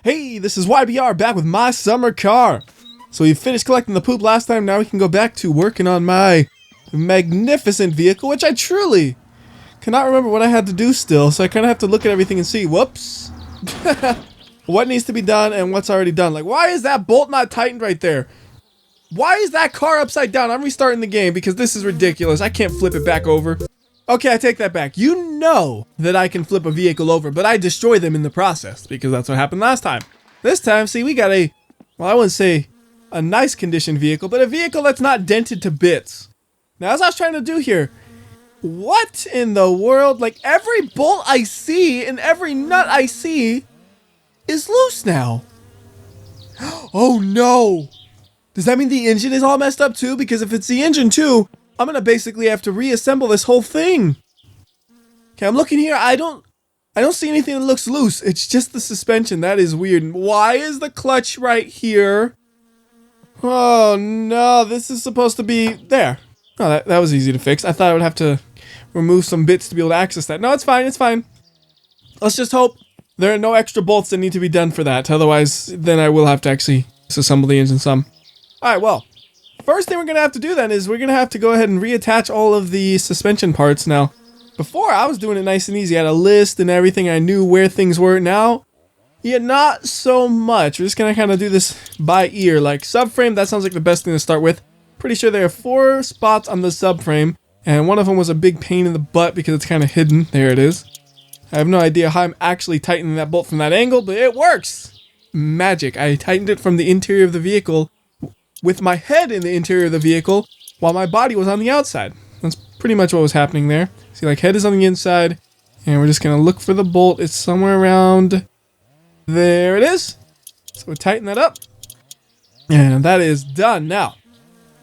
Hey, this is WhyBeAre back with my summer car. So we finished collecting the poop last time, now we can go back to working on my magnificent vehicle, which I truly cannot remember what I had to do still, so I kind of have to look at everything and see, whoops, what needs to be done and what's already done. Like, why is that bolt not tightened right there? Why is that car upside down? I'm restarting the game because this is ridiculous. I can't flip it back over. Okay, I take that back. You know that I can flip a vehicle over, but I destroy them in the process because that's what happened last time. This time, see, we got a, well, I wouldn't say a nice condition vehicle, but a vehicle that's not dented to bits. Now, as I was trying to do here, what in the world? Like, every bolt I see and every nut I see is loose now. Oh no! Does that mean the engine is all messed up too? Because if it's the engine too, I'm gonna basically have to reassemble this whole thing. Okay, I'm looking here. I don't see anything that looks loose. It's just the suspension. That is weird. Why is the clutch right here? Oh no, this is supposed to be there. Oh, that was easy to fix. I thought I would have to remove some bits to be able to access that. No, it's fine, it's fine. Let's just hope there are no extra bolts that need to be done for that. Otherwise, then I will have to actually disassemble the engine some. Alright, well, first thing we're going to have to do then is we're going to have to go ahead and reattach all of the suspension parts. Now, before I was doing it nice and easy. I had a list and everything. I knew where things were. Now, yeah, not so much. We're just going to kind of do this by ear. Like subframe, that sounds like the best thing to start with. Pretty sure there are 4 spots on the subframe. And one of them was a big pain in the butt because it's kind of hidden. There it is. I have no idea how I'm actually tightening that bolt from that angle, but it works! Magic. I tightened it from the interior of the vehicle with my head in the interior of the vehicle while my body was on the outside. That's pretty much what was happening there. See, like, head is on the inside, and we're just going to look for the bolt. It's somewhere around... There it is! So we tighten that up. And that is done. Now,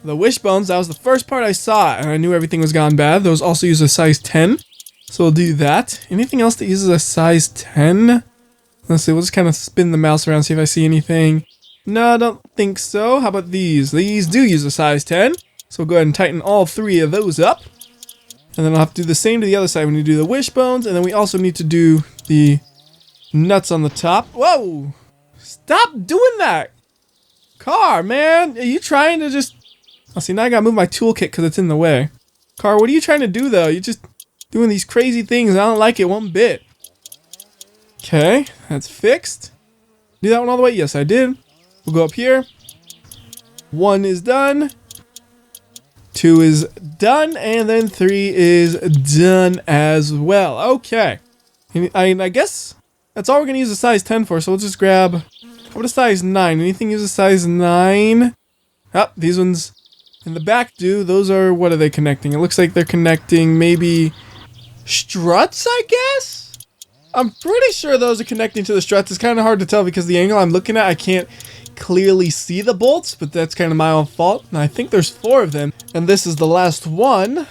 the wishbones, that was the first part I saw, and I knew everything was gone bad. Those also use a size 10. So we'll do that. Anything else that uses a size 10? Let's see, we'll just kind of spin the mouse around, see if I see anything. No, I don't think so. How about these? These do use a size 10. So we'll go ahead and tighten all 3 of those up. And then I'll have to do the same to the other side. We need to do the wishbones, and then we also need to do the nuts on the top. Whoa! Stop doing that! Car, man! Are you trying to just... Oh, see, now I gotta move my toolkit because it's in the way. Car, what are you trying to do, though? You're just doing these crazy things. I don't like it one bit. Okay, that's fixed. Do that one all the way? Yes, I did. We'll go up here. 1 is done. 2 is done. And then 3 is done as well. Okay. I guess that's all we're going to use a size 10 for. So we'll just grab... How about a size 9? Anything use a size 9? Oh, these ones in the back do. Those are... What are they connecting? It looks like they're connecting maybe struts, I guess? I'm pretty sure those are connecting to the struts. It's kind of hard to tell because the angle I'm looking at, I can't clearly see the bolts, but that's kind of my own fault. And I think there's 4 of them, and this is the last one.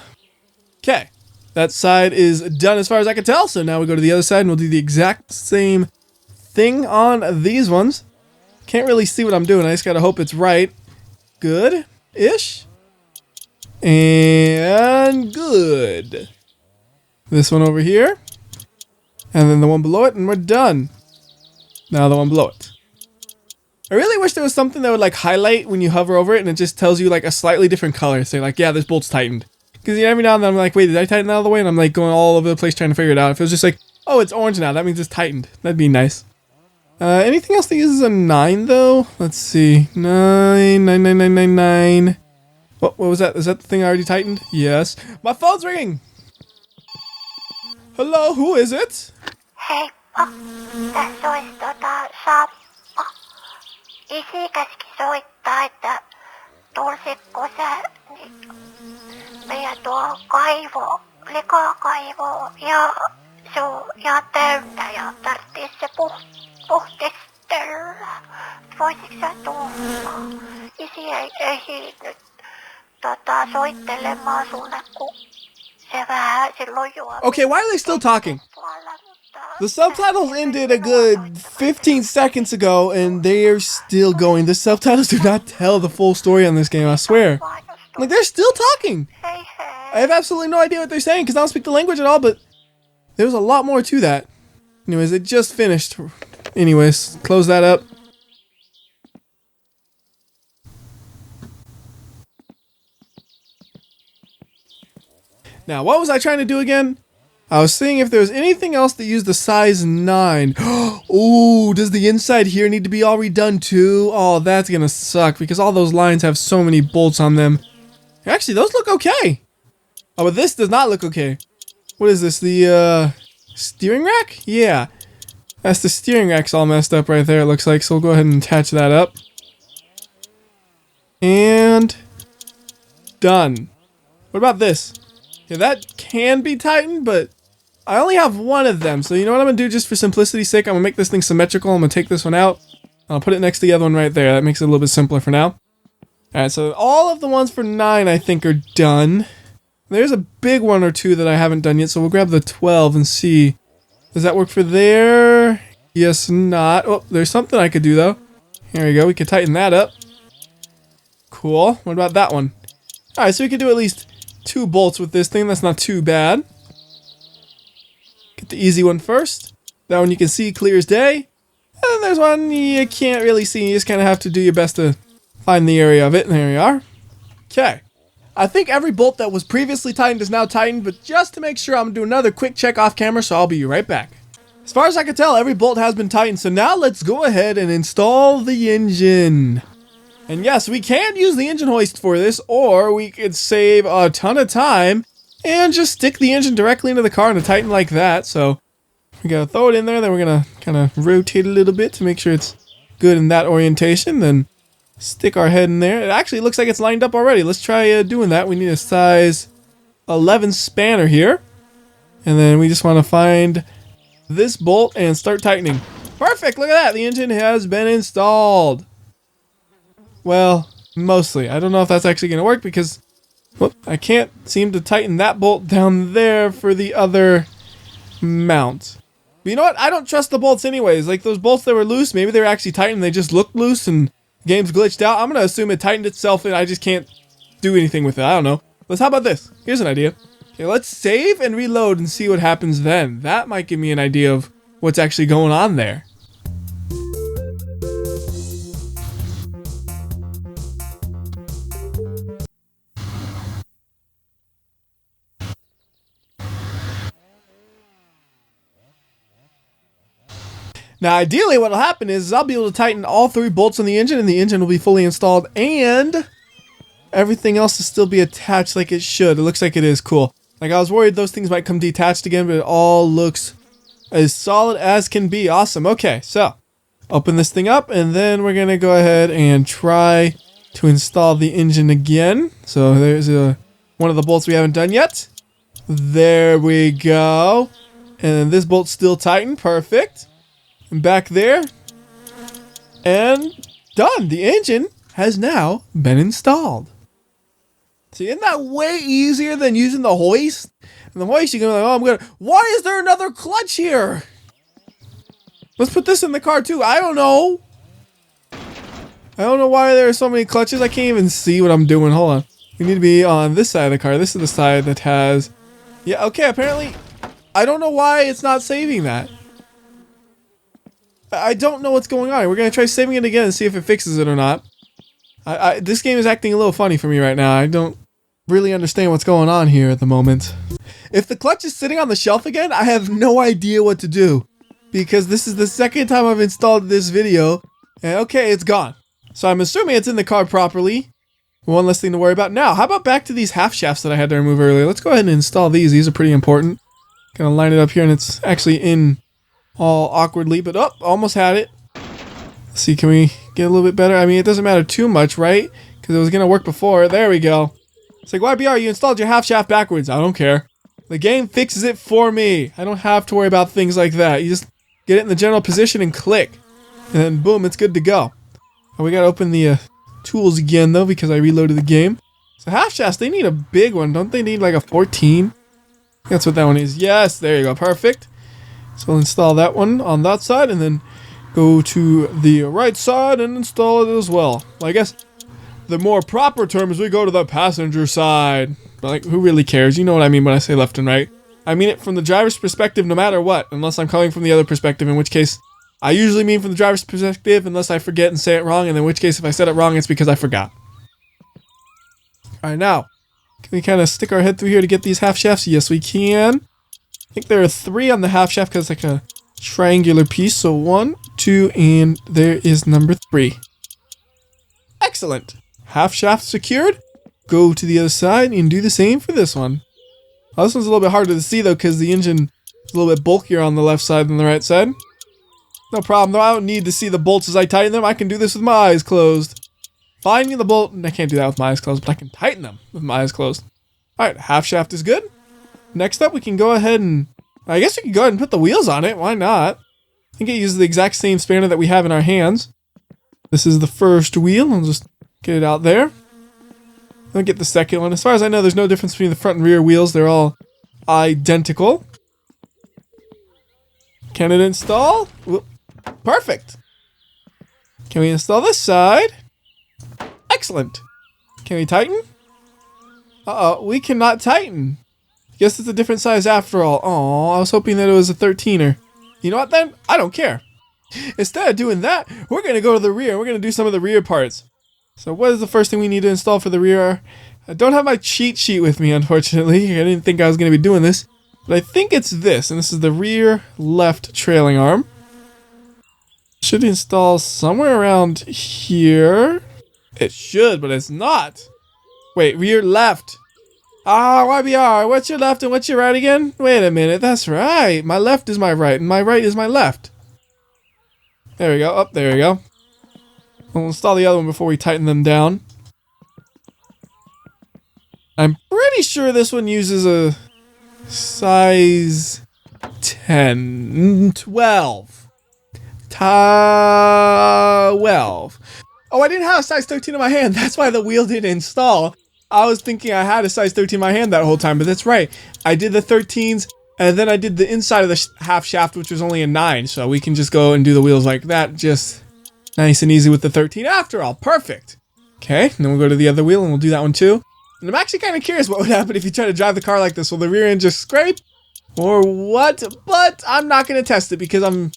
Okay, that side is done as far as I can tell, so now we go to the other side and we'll do the exact same thing on these ones. Can't really see what I'm doing. I just gotta hope it's right. Good-ish. And good. This one over here. And then the one below it, and we're done. Now the one below it. I really wish there was something that would like highlight when you hover over it and it just tells you like a slightly different color. Say like, yeah, this bolt's tightened. Because every now and then I'm like, wait, did I tighten that all the way? And I'm like going all over the place trying to figure it out. If it was just like, oh, it's orange now, that means it's tightened. That'd be nice. Anything else that uses a 9 though? Let's see. 9, 9, 9, 9, 9, 9. What was that? Is that the thing I already tightened? Yes. My phone's ringing! Hello, who is it? Hei, tässä olisi isi käski soittaa, että tulisitko sä meidän tuo kaivo, likakaivo ja täynnä ja tarvitsisi se puhdistella. Voisitko sä tulla? Isi ei hiinyt soittelemaan sulle, kun se vähän silloin juo. Okay, why are they still talking? The subtitles ended a good 15 seconds ago, and they're still going. The subtitles do not tell the full story on this game, I swear. Like, they're still talking! I have absolutely no idea what they're saying, because I don't speak the language at all, but there's a lot more to that. Anyways, it just finished. anyways, close that up. Now, what was I trying to do again? I was seeing if there was anything else that used the size 9. Ooh, does the inside here need to be all redone too? Oh, that's gonna suck because all those lines have so many bolts on them. Actually, those look okay. Oh, but this does not look okay. What is this? The steering rack? Yeah. That's the steering rack's all messed up right there, it looks like. So we'll go ahead and attach that up. And done. What about this? Yeah, that can be tightened, but I only have one of them. So you know what I'm going to do just for simplicity's sake? I'm going to make this thing symmetrical. I'm going to take this one out. I'll put it next to the other one right there. That makes it a little bit simpler for now. Alright, so all of the ones for 9 I think are done. There's a big one or two that I haven't done yet, so we'll grab the 12 and see. Does that work for there? Yes, not. Oh, there's something I could do though. Here we go. We could tighten that up. Cool. What about that one? Alright, so we could do at least 2 bolts with this thing. That's not too bad. Get the easy one first. That one you can see clear as day. And then there's one you can't really see. You just kind of have to do your best to find the area of it. And there we are. Okay. I think every bolt that was previously tightened is now tightened, but just to make sure, I'm going to do another quick check off camera, so I'll be right back. As far as I can tell, every bolt has been tightened, so now let's go ahead and install the engine. And yes, we can use the engine hoist for this, or we could save a ton of time and just stick the engine directly into the car and tighten like that. So we gotta throw it in there, then we're gonna kind of rotate a little bit to make sure it's good in that orientation, then stick our head in there. It actually looks like it's lined up already. Let's try doing that. We need a size 11 spanner here. And then we just want to find this bolt and start tightening. Perfect! Look at that! The engine has been installed. Well, mostly. I don't know if that's actually going to work because whoop, I can't seem to tighten that bolt down there for the other mount. But you know what? I don't trust the bolts anyways. Like those bolts that were loose, maybe they were actually tightened. They just looked loose and the game's glitched out. I'm going to assume it tightened itself and I just can't do anything with it. I don't know. Let's, how about this? Here's an idea. Okay, let's save and reload and see what happens then. That might give me an idea of what's actually going on there. Now, ideally, what will happen is I'll be able to tighten all 3 bolts on the engine, and the engine will be fully installed, and everything else will still be attached like it should. It looks like it is cool. Like, I was worried those things might come detached again, but it all looks as solid as can be. Awesome. Okay, so open this thing up, and then we're going to go ahead and try to install the engine again. So there's one of the bolts we haven't done yet. There we go. And then this bolt's still tightened. Perfect. And back there, and done. The engine has now been installed. See, isn't that way easier than using the hoist? And the hoist, you're gonna be like, oh, why is there another clutch here? Let's put this in the car too. I don't know. I don't know why there are so many clutches. I can't even see what I'm doing. Hold on. We need to be on this side of the car. This is the side that has, yeah, okay, apparently, I don't know why it's not saving that. I don't know what's going on. We're going to try saving it again and see if it fixes it or not. This game is acting a little funny for me right now. I don't really understand what's going on here at the moment. If the clutch is sitting on the shelf again, I have no idea what to do. Because this is the second time I've installed this video. And okay, it's gone. So I'm assuming it's in the car properly. One less thing to worry about. Now, how about back to these half shafts that I had to remove earlier? Let's go ahead and install these. These are pretty important. Gonna line it up here and it's actually in all awkwardly, but oh, almost had it. Let's see, can we get a little bit better? I mean, it doesn't matter too much, right? Because it was going to work before. There we go. It's like, WhyBeAre, you installed your half shaft backwards. I don't care. The game fixes it for me. I don't have to worry about things like that. You just get it in the general position and click. And then boom, it's good to go. Oh, we got to open the tools again, though, because I reloaded the game. So half shafts, they need a big one. Don't they need like a 14? That's what that one is. Yes, there you go. Perfect. So we'll install that one on that side and then go to the right side and install it as well. I guess the more proper term is we go to the passenger side. But like, who really cares? You know what I mean when I say left and right. I mean it from the driver's perspective no matter what, unless I'm coming from the other perspective, in which case I usually mean from the driver's perspective unless I forget and say it wrong, and in which case if I said it wrong, it's because I forgot. Alright, now, can we kind of stick our head through here to get these half shafts? Yes, we can. I think there are 3 on the half shaft because it's like a triangular piece. So 1, 2, and there is number 3. Excellent. Half shaft secured. Go to the other side and do the same for this one. Oh, this one's a little bit harder to see though because the engine is a little bit bulkier on the left side than the right side. No problem though, I don't need to see the bolts as I tighten them. I can do this with my eyes closed. Finding the bolt, I can't do that with my eyes closed, but I can tighten them with my eyes closed. Alright, half shaft is good. Next up, we can go ahead and, I guess we can go ahead and put the wheels on it. Why not? I think it uses the exact same spanner that we have in our hands. This is the first wheel. I'll just get it out there. I'll get the second one. As far as I know, there's no difference between the front and rear wheels. They're all identical. Can it install? Whoop. Perfect. Can we install this side? Excellent. Can we tighten? Uh-oh, we cannot tighten. Guess it's a different size after all. Oh, I was hoping that it was a 13er. You know what then? I don't care. Instead of doing that, we're going to go to the rear. We're going to do some of the rear parts. So what is the first thing we need to install for the rear? I don't have my cheat sheet with me, unfortunately. I didn't think I was going to be doing this. But I think it's this, and this is the rear left trailing arm. Should install somewhere around here. It should, but it's not. Wait, rear left. Ah, WhyBeAre, what's your left and what's your right again? Wait a minute, that's right. My left is my right, and my right is my left. There we go. Oh, there we go. We'll install the other one before we tighten them down. I'm pretty sure this one uses a size 10, 12. 12. Oh, I didn't have a size 13 in my hand. That's why the wheel didn't install. I was thinking I had a size 13 in my hand that whole time, but that's right. I did the 13s, and then I did the inside of the half shaft, which was only a 9, so we can just go and do the wheels like that. Just nice and easy with the 13 after all. Perfect. Okay, and then we'll go to the other wheel, and we'll do that one too. And I'm actually kind of curious what would happen if you try to drive the car like this. Will the rear end just scrape? Or what? But I'm not going to test it because I'm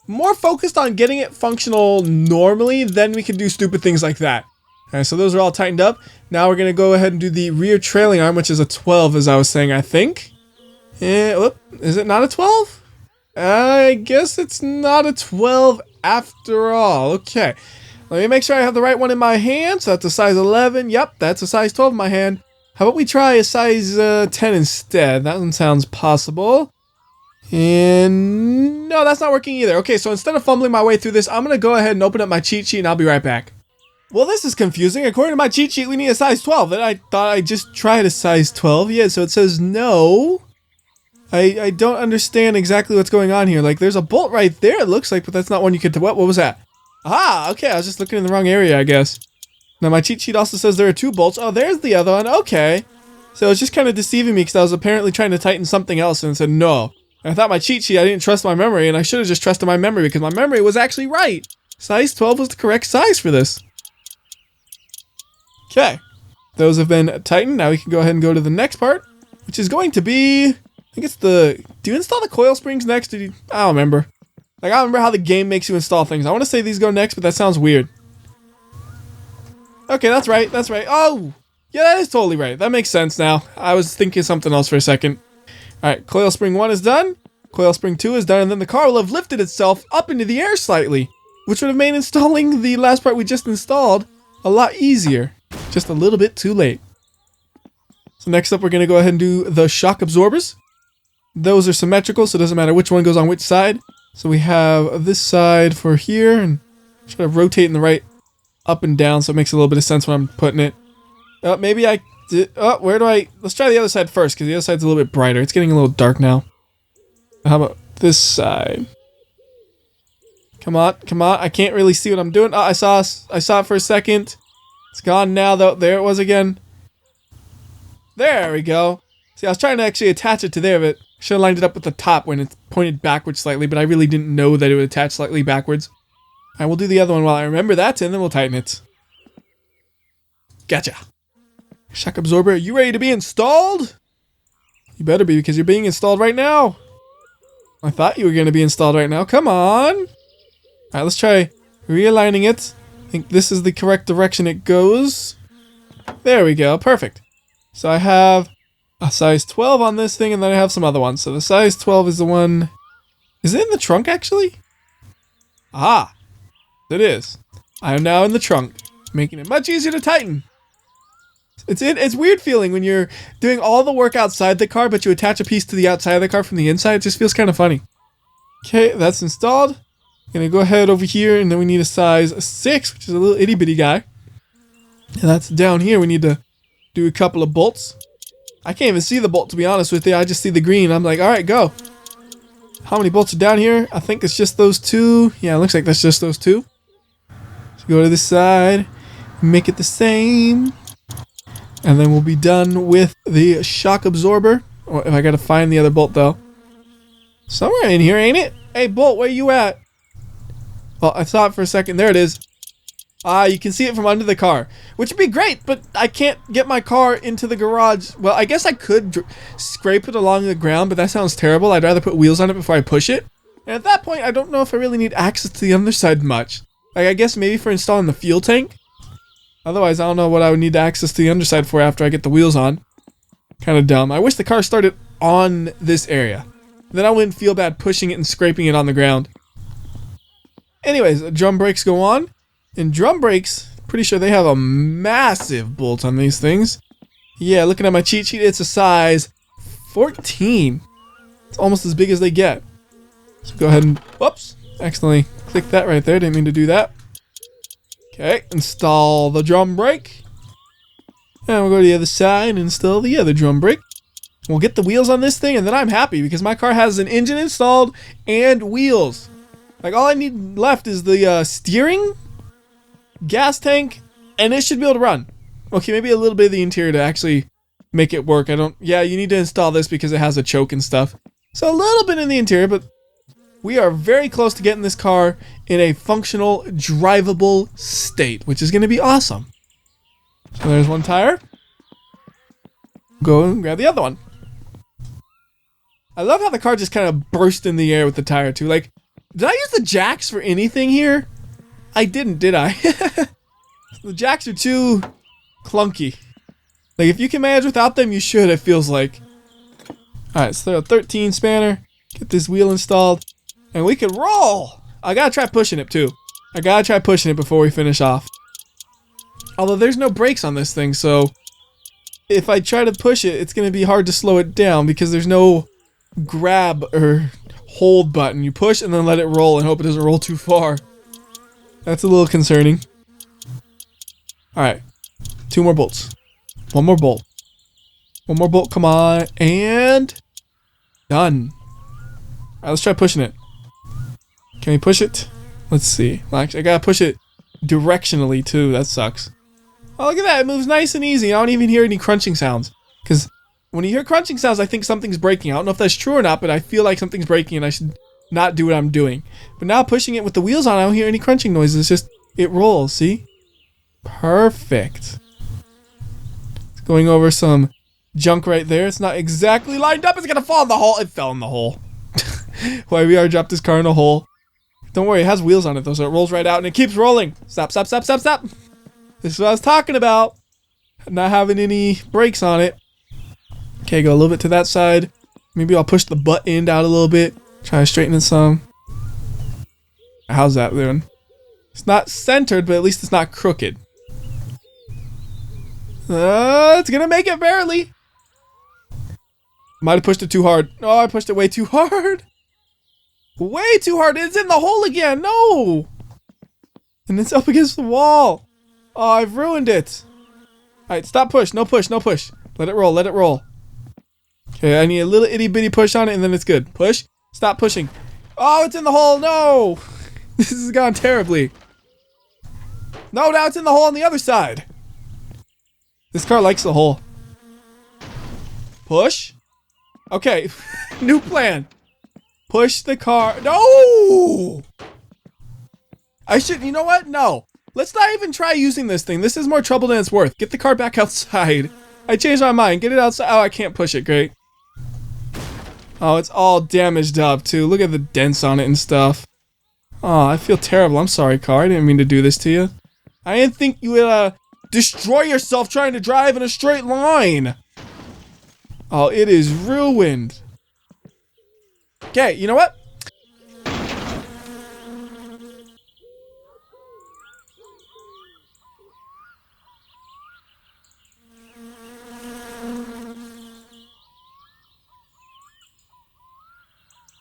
more focused on getting it functional normally. Then we can do stupid things like that. Alright, so those are all tightened up. Now we're going to go ahead and do the rear trailing arm, which is a 12, as I was saying, I think. Whoop, is it not a 12? I guess it's not a 12 after all. Okay, let me make sure I have the right one in my hand. So that's a size 11. Yep, that's a size 12 in my hand. How about we try a size 10 instead? That one sounds possible. And no, that's not working either. Okay, so instead of fumbling my way through this, I'm going to go ahead and open up my cheat sheet and I'll be right back. Well, this is confusing. According to my cheat sheet, we need a size 12. And I thought I just tried a size 12. Yeah, so it says no. I don't understand exactly what's going on here. Like, there's a bolt right there, it looks like, but that's not one you could... What was that? Ah, okay, I was just looking in the wrong area, I guess. Now, my cheat sheet also says there are 2 bolts. Oh, there's the other one. Okay. So it's just kind of deceiving me because I was apparently trying to tighten something else and it said no. I thought my cheat sheet, I didn't trust my memory, and I should have just trusted my memory because my memory was actually right. Size 12 was the correct size for this. Okay. Those have been tightened. Now we can go ahead and go to the next part, which is going to be... I think it's the... Do you install the coil springs next? I don't remember. Like, I don't remember how the game makes you install things. I want to say these go next, but that sounds weird. Okay, that's right. That's right. Oh! Yeah, that is totally right. That makes sense now. I was thinking something else for a second. Alright, coil spring 1 is done. Coil spring 2 is done, and then the car will have lifted itself up into the air slightly, which would have made installing the last part we just installed a lot easier. Just a little bit too late. So next up, we're going to go ahead and do the shock absorbers. Those are symmetrical, so it doesn't matter which one goes on which side. So we have this side for here, and try to rotate in the right up and down so it makes a little bit of sense when I'm putting it. Maybe I did... Oh, where do I... Let's try the other side first, because the other side's a little bit brighter. It's getting a little dark now. How about this side? Come on, come on. I can't really see what I'm doing. Oh, I saw it for a second. It's gone now, though. There it was again. There we go. See, I was trying to actually attach it to there, but should have lined it up with the top when it's pointed backwards slightly, but I really didn't know that it would attach slightly backwards. Alright, we'll do the other one while I remember that, and then we'll tighten it. Gotcha. Shock absorber, are you ready to be installed? You better be, because you're being installed right now. I thought you were going to be installed right now. Come on. Alright, let's try realigning it. I think this is the correct direction it goes. There we go. Perfect. So I have a size 12 on this thing, and then I have some other ones. So the size 12 is the one... Is it in the trunk, actually? Ah, it is. I am now in the trunk, making it much easier to tighten. It's weird feeling when you're doing all the work outside the car, but you attach a piece to the outside of the car from the inside. It just feels kind of funny. Okay, that's installed. Gonna go ahead over here, and then we need a size 6, which is a little itty bitty guy. And that's down here. We need to do a couple of bolts. I can't even see the bolt, to be honest with you. I just see the green. I'm like, alright, go. How many bolts are down here? I think it's just those 2. Yeah, it looks like that's just those 2. So go to this side, make it the same. And then we'll be done with the shock absorber. Or if I gotta find the other bolt, though. Somewhere in here, ain't it? Hey, bolt, where you at? Well, I saw it for a second. There it is. Ah, you can see it from under the car, which would be great, but I can't get my car into the garage. Well, I guess I could scrape it along the ground, but that sounds terrible. I'd rather put wheels on it before I push it. And at that point, I don't know if I really need access to the underside much. Like, I guess maybe for installing the fuel tank. Otherwise, I don't know what I would need access to the underside for after I get the wheels on. Kind of dumb. I wish the car started on this area. Then I wouldn't feel bad pushing it and scraping it on the ground. Anyways, drum brakes go on. And drum brakes, pretty sure they have a massive bolt on these things. Yeah, looking at my cheat sheet, it's a size 14. It's almost as big as they get. So go ahead and, whoops, accidentally click that right there. Didn't mean to do that. Okay, install the drum brake. And we'll go to the other side and install the other drum brake. We'll get the wheels on this thing, and then I'm happy because my car has an engine installed and wheels. Like, all I need left is the steering, gas tank, and it should be able to run. Okay, maybe a little bit of the interior to actually make it work. Yeah, you need to install this because it has a choke and stuff. So a little bit in the interior, but we are very close to getting this car in a functional, drivable state, which is going to be awesome. So there's one tire. Go and grab the other one. I love how the car just kind of burst in the air with the tire too. Like, did I use the jacks for anything here? I didn't, did I? The jacks are too clunky. Like, if you can manage without them, you should, it feels like. Alright, so 13 spanner. Get this wheel installed. And we can roll! I gotta try pushing it, too. I gotta try pushing it before we finish off. Although, there's no brakes on this thing, so... if I try to push it, it's gonna be hard to slow it down because there's no grab or hold button. You push and then let it roll and hope it doesn't roll too far. That's a little concerning. Alright. 2 more bolts. 1 more bolt. 1 more bolt, come on. And... done. Alright, let's try pushing it. Can we push it? Let's see. Well, actually, I gotta push it directionally, too. That sucks. Oh, look at that. It moves nice and easy. I don't even hear any crunching sounds. Because when you hear crunching sounds, I think something's breaking. I don't know if that's true or not, but I feel like something's breaking and I should not do what I'm doing. But now pushing it with the wheels on, I don't hear any crunching noises. It's just, it rolls, see? Perfect. It's going over some junk right there. It's not exactly lined up. It's going to fall in the hole. It fell in the hole. WhyBeAre dropped his car in a hole. Don't worry, it has wheels on it though, so it rolls right out and it keeps rolling. Stop, stop, stop, stop, stop. This is what I was talking about. Not having any brakes on it. Okay, go a little bit to that side. Maybe I'll push the butt end out a little bit. Try to straighten it some. How's that doing? It's not centered, but at least it's not crooked. It's gonna make it barely. Might have pushed it too hard. Oh, I pushed it way too hard. Way too hard. It's in the hole again. No. And it's up against the wall. Oh, I've ruined it. Alright, stop push. No push, no push. Let it roll, let it roll. Okay, I need a little itty bitty push on it and then it's good. Push. Stop pushing. Oh, it's in the hole. No. This has gone terribly. No, now it's in the hole on the other side. This car likes the hole. Push. Okay. New plan. Push the car. No! I should, you know what? No. Let's not even try using this thing. This is more trouble than it's worth. Get the car back outside. I changed my mind. Get it outside. Oh, I can't push it. Great. Oh, it's all damaged up, too. Look at the dents on it and stuff. Oh, I feel terrible. I'm sorry, car. I didn't mean to do this to you. I didn't think you would, destroy yourself trying to drive in a straight line. Oh, it is ruined. Okay, you know what?